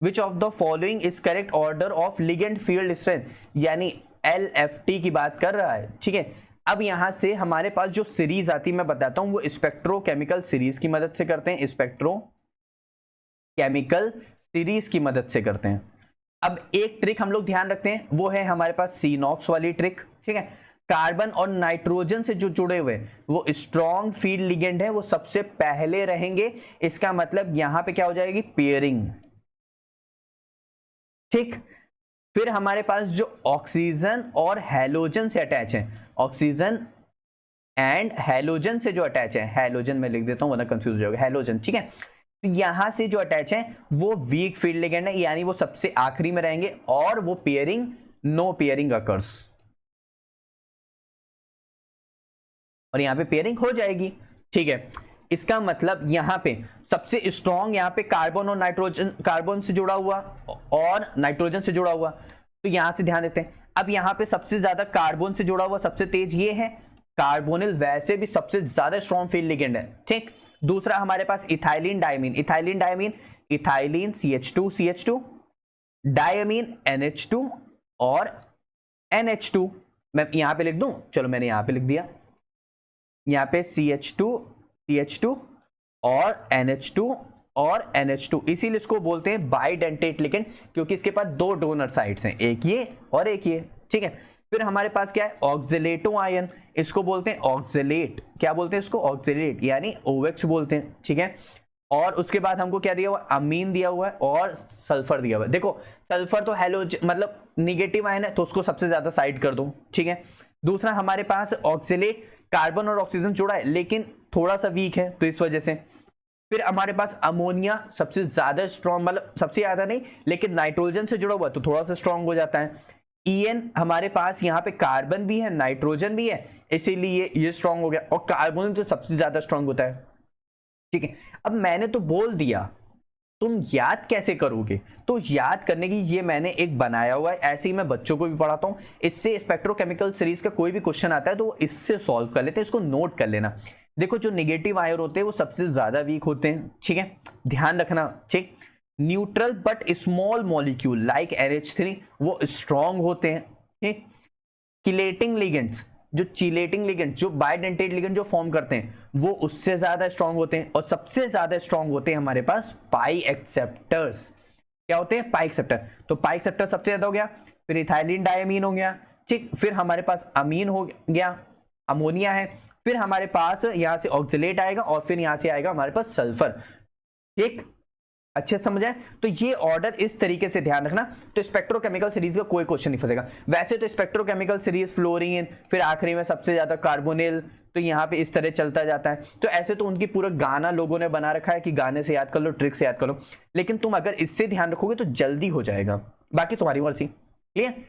Which of the following is correct order of ligand field strength, यानी LFT की बात कर रहा है, ठीक है। अब यहां से हमारे पास जो सीरीज आती है मैं बताता हूं, वो स्पेक्ट्रोकेमिकल सीरीज की मदद से करते हैं, स्पेक्ट्रोकेमिकल सीरीज की मदद से करते हैं। अब एक ट्रिक हम लोग ध्यान रखते हैं, वो है हमारे पास सीनॉक्स वाली ट्रिक, ठीक है। कार्बन और नाइट्रोजन से जो जुड़े हुए वो स्ट्रॉन्ग फील्ड लिगेंड है, वो सबसे पहले रहेंगे। इसका मतलब यहां पे क्या हो जाएगी, पेयरिंग, ठीक। फिर हमारे पास जो ऑक्सीजन और हैलोजन से अटैच है, ऑक्सीजन एंड हैलोजन से जो अटैच है, हैलोजन में लिख देता हूं वरना कंफ्यूज हो जाओगे, हैलोजन, ठीक है। तो यहां से जो अटैच है वो वीक फील्ड लिगेंड है, यानी वो सबसे आखिरी में रहेंगे और वो पेयरिंग, नो पेयरिंग अकर्स, और यहां पे पेयरिंग हो जाएगी, ठीक है। इसका मतलब यहां पे सबसे स्ट्रॉन्ग यहां पे कार्बन और नाइट्रोजन, कार्बन से जुड़ा हुआ और नाइट्रोजन से जुड़ा हुआ, तो यहां से ध्यान देते हैं। अब यहां पे सबसे ज्यादा कार्बन से जुड़ा हुआ सबसे तेज ये है, कार्बोनिल वैसे भी सबसे ज्यादा स्ट्रॉन्ग फील्ड लिगेंड है, ठीक। दूसरा हमारे पास ethylene diamine, ethylene diamine, ethylene CH2 diamine NH2 और NH2, मैं यहां पे लिख दूं, चलो मैंने यहां पे लिख दिया, यहां पे CH2 और NH2 और NH2, इसीलिए इसको बोलते हैं बाइडेंटेट लिगेंड, क्योंकि इसके पास दो डोनर साइड्स हैं, एक ये और एक ये, ठीक है। फिर हमारे पास क्या है, ऑक्सिलेटो आयन, इसको बोलते हैं ऑक्सिलेट, क्या बोलते हैं इसको, ऑक्सिलेट, यानी OH बोलते हैं, ठीक है। और उसके बाद हमको क्या दिया हुआ, अमीन दिया हुआ है और सल्फर दिया हुआ है। देखो सल्फर तो हैलोजन मतलब निगेटिव आयन है, तो उसको सबसे ज्यादा साइड कर दो, ठीक है। दूसरा हमारे पास ऑक्सिलेट, कार्बन और ऑक्सीजन जुड़ा है लेकिन थोड़ा सा वीक है, तो इस वजह से। फिर हमारे पास अमोनिया सबसे ज्यादा स्ट्रॉन्ग, मतलब सबसे ज्यादा नहीं लेकिन नाइट्रोजन से जुड़ा हुआ तो थोड़ा सा स्ट्रॉन्ग हो जाता है। EN हमारे पास यहाँ पे कार्बन भी है नाइट्रोजन भी है, इसीलिए ये स्ट्रॉन्ग हो गया, और कार्बन तो सबसे ज्यादा स्ट्रॉन्ग होता है, ठीक है। अब मैंने तो बोल दिया, तुम याद कैसे करोगे, तो याद करने की ये मैंने एक बनाया हुआ है, ऐसे ही मैं बच्चों को भी पढ़ाता हूं, इससे स्पेक्ट्रोकेमिकल सीरीज का कोई भी क्वेश्चन आता है तो वो इससे सॉल्व कर लेते हैं, इसको नोट कर लेना। देखो जो नेगेटिव आयन होते हैं वो सबसे ज्यादा वीक होते हैं, ठीक है, ध्यान रखना, ठीक। Neutral but small molecule like NH3 वो स्ट्रॉन्ग होते हैं, ठीक। किलेटिंग लिगेंड्स, जो चिलेटिंग लिगेंड, जो बाइडेंटेट लिगेंड जो फॉर्म करते हैं वो उससे ज्यादा स्ट्रॉन्ग होते हैं, और सबसे ज्यादा स्ट्रॉन्ग होते हैं हमारे पास पाई एक्सेप्टर्स। क्या होते हैं, पाई एक्सेप्टर, तो पाई एक्सेप्टर सबसे ज्यादा हो गया। फिर इथाइलिन डायमीन हो गया, ठीक। फिर हमारे पास अमीन हो गया, अमोनिया है। फिर हमारे पास यहां से ऑक्सिलेट आएगा और फिर यहां से आएगा हमारे पास सल्फर, ठीक। अच्छे समझ आए, तो ये ऑर्डर इस तरीके से ध्यान रखना, तो स्पेक्ट्रोकेमिकल सीरीज का कोई क्वेश्चन नहीं फंसेगा। वैसे तो स्पेक्ट्रोकेमिकल सीरीज फ्लोरीन, फिर आखिरी में सबसे ज्यादा कार्बोनिल, तो यहाँ पे इस तरह चलता जाता है। तो ऐसे तो उनकी पूरा गाना लोगों ने बना रखा है कि गाने से याद कर लो, ट्रिक से याद कर लो, लेकिन तुम अगर इससे ध्यान रखोगे तो जल्दी हो जाएगा, बाकी तुम्हारी मर्जी, क्लियर।